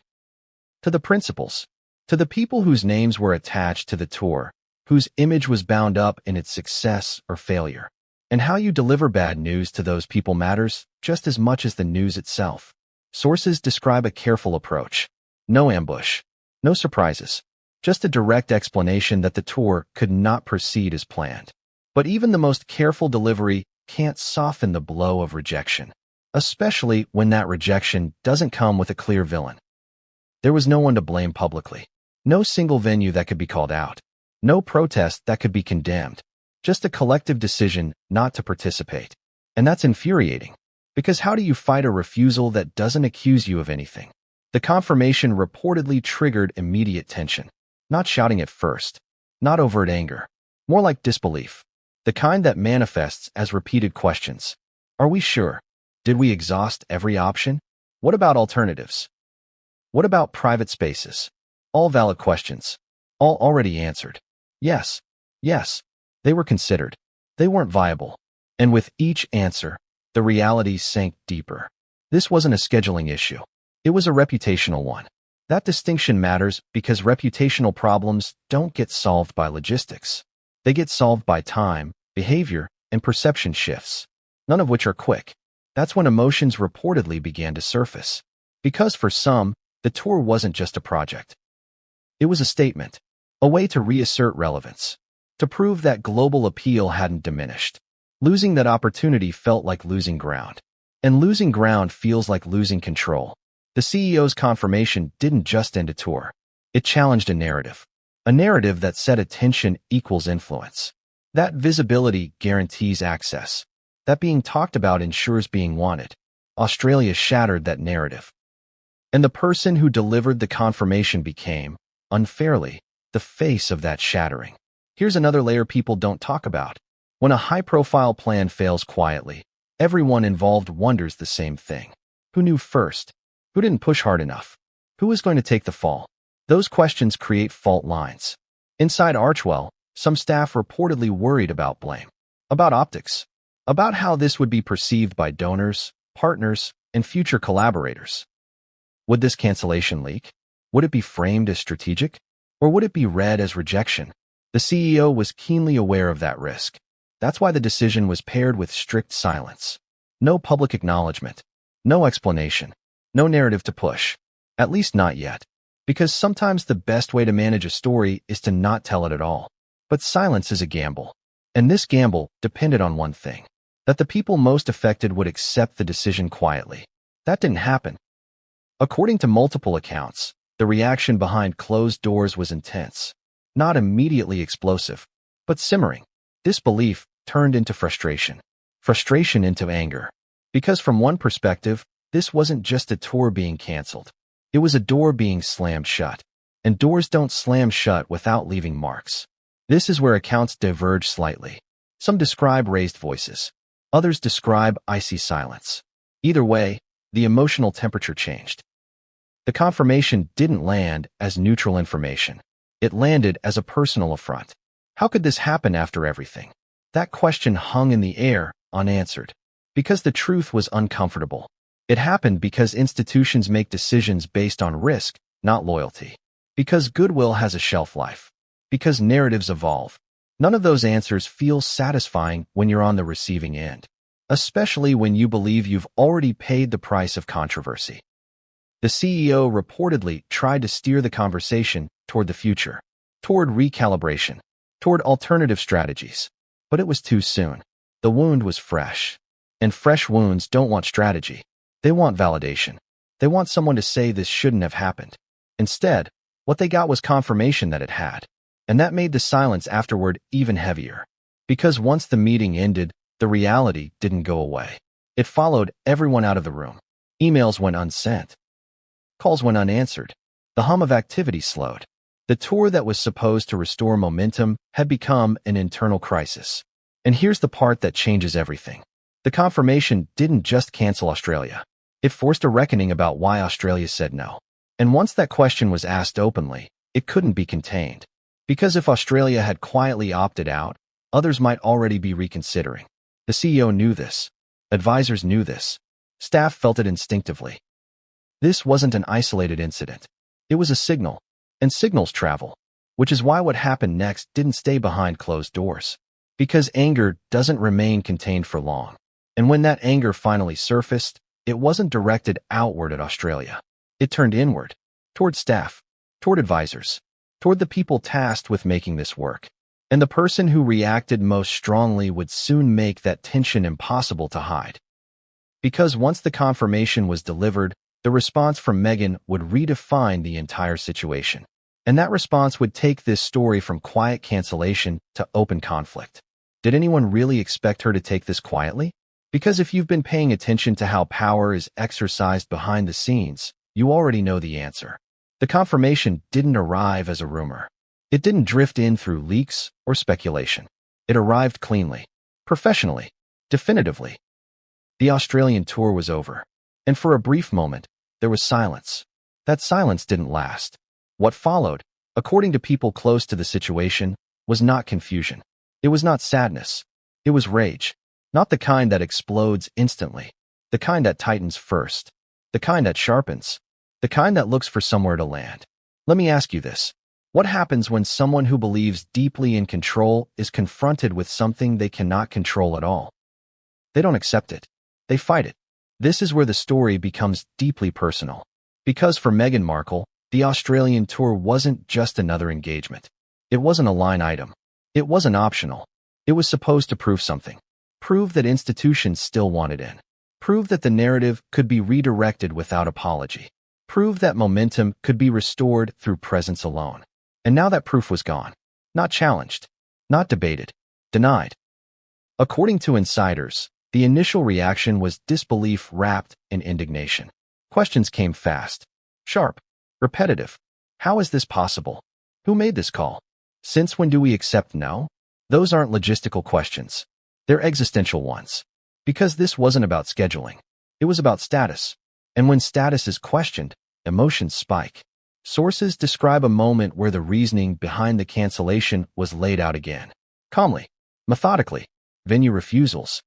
To the principals. To the people whose names were attached to the tour, whose image was bound up in its success or failure. And how you deliver bad news to those people matters just as much as the news itself. Sources describe a careful approach. No ambush. No surprises. Just a direct explanation that the tour could not proceed as planned. But even the most careful delivery can't soften the blow of rejection, especially when that rejection doesn't come with a clear villain. There was no one to blame publicly. No single venue that could be called out. No protest that could be condemned. Just a collective decision not to participate. And that's infuriating. Because how do you fight a refusal that doesn't accuse you of anything? The confirmation reportedly triggered immediate tension. Not shouting at first. Not overt anger. More like disbelief. The kind that manifests as repeated questions. Are we sure? Did we exhaust every option? What about alternatives? What about private spaces? All valid questions. All already answered. Yes. Yes. They were considered. They weren't viable. And with each answer, the reality sank deeper. This wasn't a scheduling issue. It was a reputational one. That distinction matters because reputational problems don't get solved by logistics. They get solved by time, behavior, and perception shifts, none of which are quick. That's when emotions reportedly began to surface. Because for some, the tour wasn't just a project. It was a statement, a way to reassert relevance, to prove that global appeal hadn't diminished. Losing that opportunity felt like losing ground. And losing ground feels like losing control. The CEO's confirmation didn't just end a tour. It challenged a narrative. A narrative that said attention equals influence. That visibility guarantees access. That being talked about ensures being wanted. Australia shattered that narrative. And the person who delivered the confirmation became, unfairly, the face of that shattering. Here's another layer people don't talk about. When a high-profile plan fails quietly, everyone involved wonders the same thing. Who knew first? Who didn't push hard enough? Who was going to take the fall? Those questions create fault lines. Inside Archewell, some staff reportedly worried about blame, about optics, about how this would be perceived by donors, partners, and future collaborators. Would this cancellation leak? Would it be framed as strategic? Or would it be read as rejection? The CEO was keenly aware of that risk. That's why the decision was paired with strict silence. No public acknowledgement. No explanation. No narrative to push. At least not yet. Because sometimes the best way to manage a story is to not tell it at all. But silence is a gamble. And this gamble depended on one thing. That the people most affected would accept the decision quietly. That didn't happen. According to multiple accounts, the reaction behind closed doors was intense. Not immediately explosive, but simmering. Disbelief turned into frustration. Frustration into anger. Because from one perspective, this wasn't just a tour being canceled. It was a door being slammed shut. And doors don't slam shut without leaving marks. This is where accounts diverge slightly. Some describe raised voices. Others describe icy silence. Either way, the emotional temperature changed. The confirmation didn't land as neutral information. It landed as a personal affront. How could this happen after everything? That question hung in the air, unanswered. Because the truth was uncomfortable. It happened because institutions make decisions based on risk, not loyalty. Because goodwill has a shelf life. Because narratives evolve. None of those answers feel satisfying when you're on the receiving end. Especially when you believe you've already paid the price of controversy. The CEO reportedly tried to steer the conversation toward the future. Toward recalibration. Toward alternative strategies. But it was too soon. The wound was fresh. And fresh wounds don't want strategy. They want validation. They want someone to say this shouldn't have happened. Instead, what they got was confirmation that it had. And that made the silence afterward even heavier. Because once the meeting ended, the reality didn't go away. It followed everyone out of the room. Emails went unsent. Calls went unanswered. The hum of activity slowed. The tour that was supposed to restore momentum had become an internal crisis. And here's the part that changes everything. The confirmation didn't just cancel Australia. It forced a reckoning about why Australia said no. And once that question was asked openly, It couldn't be contained. Because if Australia had quietly opted out, others might already be reconsidering. The CEO knew this. Advisors knew this. Staff felt it instinctively. This wasn't an isolated incident. It was a signal, and signals travel, which is why what happened next didn't stay behind closed doors. Because anger doesn't remain contained for long. And when that anger finally surfaced, it wasn't directed outward at Australia. It turned inward, toward staff, toward advisors, toward the people tasked with making this work. And the person who reacted most strongly would soon make that tension impossible to hide. Because once the confirmation was delivered, the response from Meghan would redefine the entire situation. And that response would take this story from quiet cancellation to open conflict. Did anyone really expect her to take this quietly? Because if you've been paying attention to how power is exercised behind the scenes, you already know the answer. The confirmation didn't arrive as a rumor. It didn't drift in through leaks or speculation. It arrived cleanly, professionally, definitively. The Australian tour was over, and for a brief moment, there was silence. That silence didn't last. What followed, according to people close to the situation, was not confusion. It was not sadness. It was rage. Not the kind that explodes instantly. The kind that tightens first. The kind that sharpens. The kind that looks for somewhere to land. Let me ask you this. What happens when someone who believes deeply in control is confronted with something they cannot control at all? They don't accept it. They fight it. This is where the story becomes deeply personal. Because for Meghan Markle, the Australian tour wasn't just another engagement. It wasn't a line item. It wasn't optional. It was supposed to prove something. Prove that institutions still wanted in. Prove that the narrative could be redirected without apology. Prove that momentum could be restored through presence alone. And now that proof was gone. Not challenged. Not debated. Denied. According to insiders, the initial reaction was disbelief wrapped in indignation. Questions came fast. Sharp. Repetitive. How is this possible? Who made this call? Since when do we accept no? Those aren't logistical questions. They're existential ones. Because this wasn't about scheduling. It was about status. And when status is questioned, emotions spike. Sources describe a moment where the reasoning behind the cancellation was laid out again. Calmly. Methodically. Venue refusals.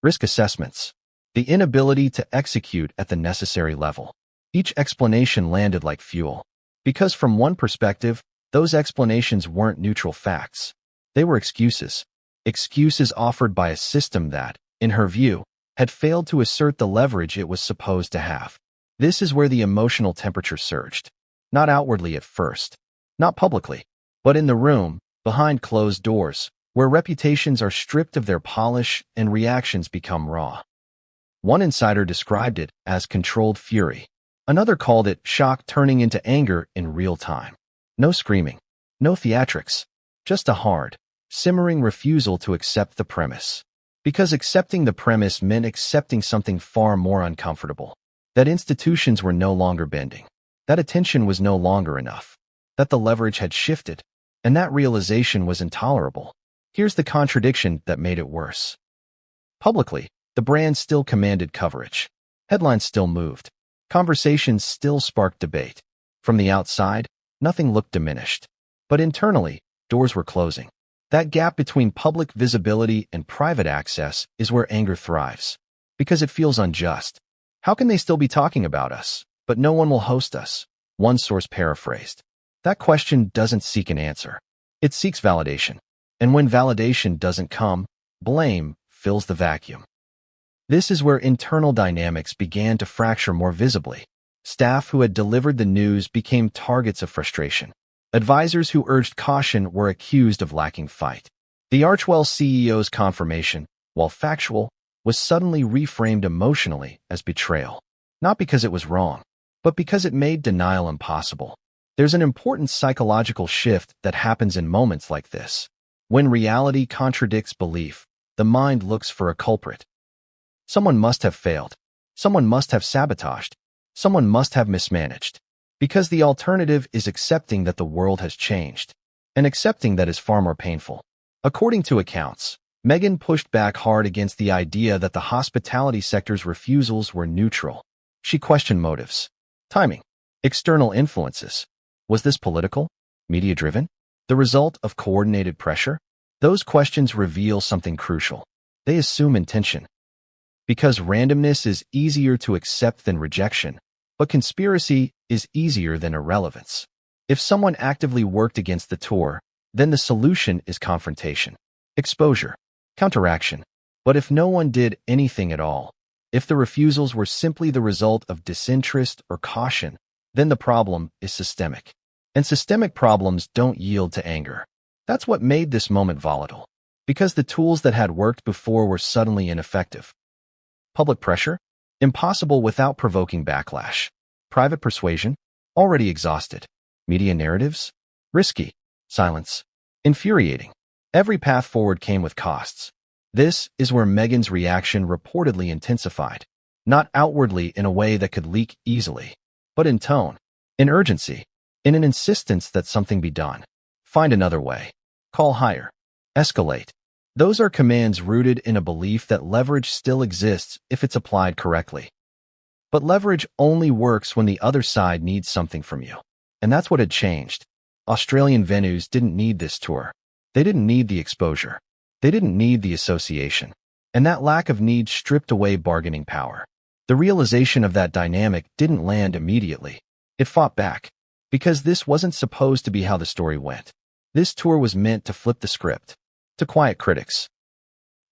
Risk assessments. The inability to execute at the necessary level. Each explanation landed like fuel. Because from one perspective, those explanations weren't neutral facts. They were excuses. Excuses offered by a system that, in her view, had failed to assert the leverage it was supposed to have. This is where the emotional temperature surged. Not outwardly at first. Not publicly. But in the room, behind closed doors, where reputations are stripped of their polish and reactions become raw. One insider described it as controlled fury. Another called it shock turning into anger in real time. No screaming. No theatrics. Just a hard, simmering refusal to accept the premise. Because accepting the premise meant accepting something far more uncomfortable. That institutions were no longer bending. That attention was no longer enough. That the leverage had shifted. And that realization was intolerable. Here's the contradiction that made it worse. Publicly, the brand still commanded coverage. Headlines still moved. Conversations still sparked debate. From the outside, nothing looked diminished. But internally, doors were closing. That gap between public visibility and private access is where anger thrives. Because it feels unjust. How can they still be talking about us, but no one will host us? One source paraphrased. That question doesn't seek an answer. It seeks validation. And when validation doesn't come, blame fills the vacuum. This is where internal dynamics began to fracture more visibly. Staff who had delivered the news became targets of frustration. Advisors who urged caution were accused of lacking fight. The Archewell CEO's confirmation, while factual, was suddenly reframed emotionally as betrayal. Not because it was wrong, but because it made denial impossible. There's an important psychological shift that happens in moments like this. When reality contradicts belief, the mind looks for a culprit. Someone must have failed. Someone must have sabotaged. Someone must have mismanaged. Because the alternative is accepting that the world has changed. And accepting that is far more painful. According to accounts, Meghan pushed back hard against the idea that the hospitality sector's refusals were neutral. She questioned motives, timing, external influences. Was this political? Media-driven? The result of coordinated pressure? Those questions reveal something crucial. They assume intention. Because randomness is easier to accept than rejection, but conspiracy is easier than irrelevance. If someone actively worked against the tour, then the solution is confrontation, exposure, counteraction. But if no one did anything at all, if the refusals were simply the result of disinterest or caution, then the problem is systemic. And systemic problems don't yield to anger. That's what made this moment volatile. Because the tools that had worked before were suddenly ineffective. Public pressure? Impossible without provoking backlash. Private persuasion? Already exhausted. Media narratives? Risky. Silence. Infuriating. Every path forward came with costs. This is where Meghan's reaction reportedly intensified. Not outwardly in a way that could leak easily, but in tone, in urgency, in an insistence that something be done. Find another way. Call higher. Escalate. Those are commands rooted in a belief that leverage still exists if it's applied correctly. But leverage only works when the other side needs something from you. And that's what had changed. Australian venues didn't need this tour. They didn't need the exposure. They didn't need the association. And that lack of need stripped away bargaining power. The realization of that dynamic didn't land immediately. It fought back. Because this wasn't supposed to be how the story went. This tour was meant to flip the script. To quiet critics.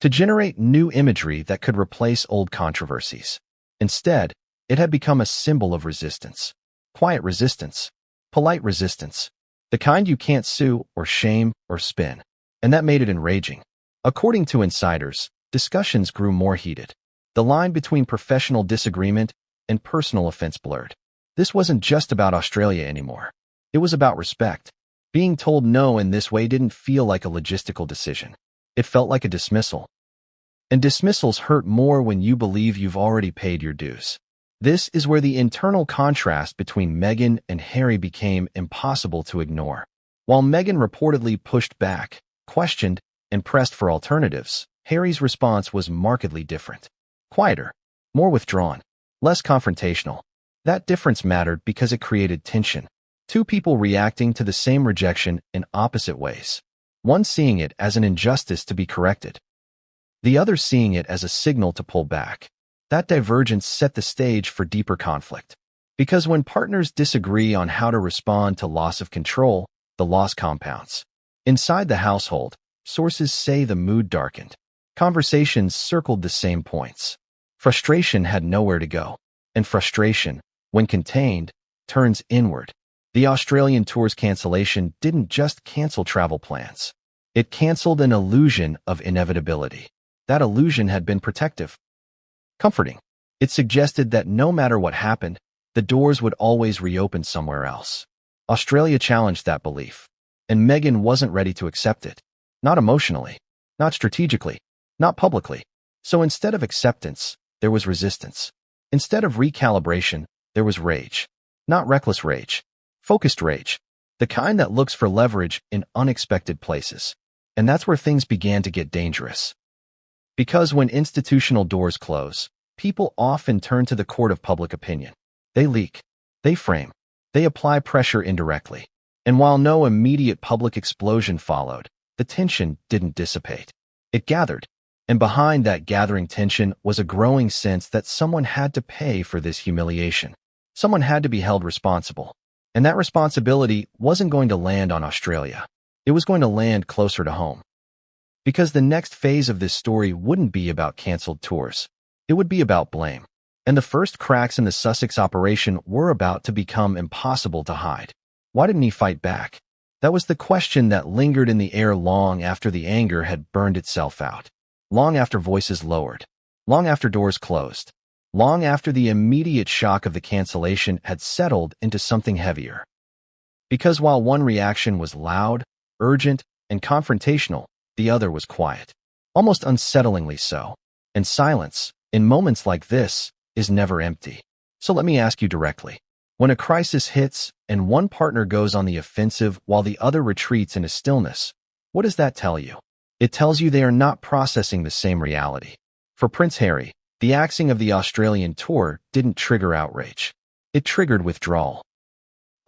To generate new imagery that could replace old controversies. Instead, it had become a symbol of resistance. Quiet resistance. Polite resistance. The kind you can't sue or shame or spin. And that made it enraging. According to insiders, discussions grew more heated. The line between professional disagreement and personal offense blurred. This wasn't just about Australia anymore. It was about respect. Being told no in this way didn't feel like a logistical decision. It felt like a dismissal. And dismissals hurt more when you believe you've already paid your dues. This is where the internal contrast between Meghan and Harry became impossible to ignore. While Meghan reportedly pushed back, questioned, and pressed for alternatives, Harry's response was markedly different. Quieter, more withdrawn, less confrontational. That difference mattered because it created tension. Two people reacting to the same rejection in opposite ways. One seeing it as an injustice to be corrected. The other seeing it as a signal to pull back. That divergence set the stage for deeper conflict. Because when partners disagree on how to respond to loss of control, the loss compounds. Inside the household, sources say the mood darkened. Conversations circled the same points. Frustration had nowhere to go. And frustration, when contained, turns inward. The Australian tour's cancellation didn't just cancel travel plans. It canceled an illusion of inevitability. That illusion had been protective. Comforting. It suggested that no matter what happened, the doors would always reopen somewhere else. Australia challenged that belief. And Meghan wasn't ready to accept it. Not emotionally. Not strategically. Not publicly. So instead of acceptance, there was resistance. Instead of recalibration, there was rage. Not reckless rage. Focused rage. The kind that looks for leverage in unexpected places. And that's where things began to get dangerous. Because when institutional doors close, people often turn to the court of public opinion. They leak. They frame. They apply pressure indirectly. And while no immediate public explosion followed, the tension didn't dissipate. It gathered. And behind that gathering tension was a growing sense that someone had to pay for this humiliation. Someone had to be held responsible. And that responsibility wasn't going to land on Australia. It was going to land closer to home. Because the next phase of this story wouldn't be about canceled tours. It would be about blame. And the first cracks in the Sussex operation were about to become impossible to hide. Why didn't he fight back? That was the question that lingered in the air long after the anger had burned itself out. Long after voices lowered. Long after doors closed. Long after the immediate shock of the cancellation had settled into something heavier. Because while one reaction was loud, urgent, and confrontational, the other was quiet. Almost unsettlingly so. And silence, in moments like this, is never empty. So let me ask you directly. When a crisis hits and one partner goes on the offensive while the other retreats into stillness, what does that tell you? It tells you they are not processing the same reality. For Prince Harry, the axing of the Australian tour didn't trigger outrage. It triggered withdrawal.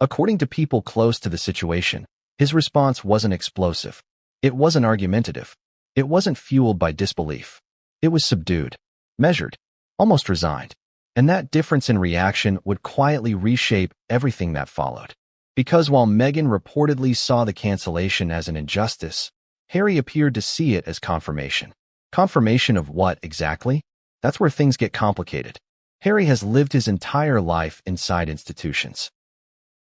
According to people close to the situation, his response wasn't explosive. It wasn't argumentative. It wasn't fueled by disbelief. It was subdued, measured, almost resigned. And that difference in reaction would quietly reshape everything that followed. Because while Meghan reportedly saw the cancellation as an injustice, Harry appeared to see it as confirmation. Confirmation of what, exactly? That's where things get complicated. Harry has lived his entire life inside institutions.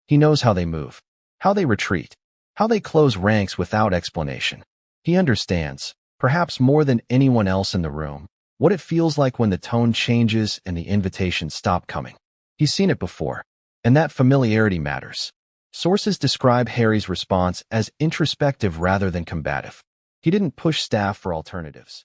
He knows how they move, how they retreat, how they close ranks without explanation. He understands, perhaps more than anyone else in the room, what it feels like when the tone changes and the invitations stop coming. He's seen it before, and that familiarity matters. Sources describe Harry's response as introspective rather than combative. He didn't push staff for alternatives.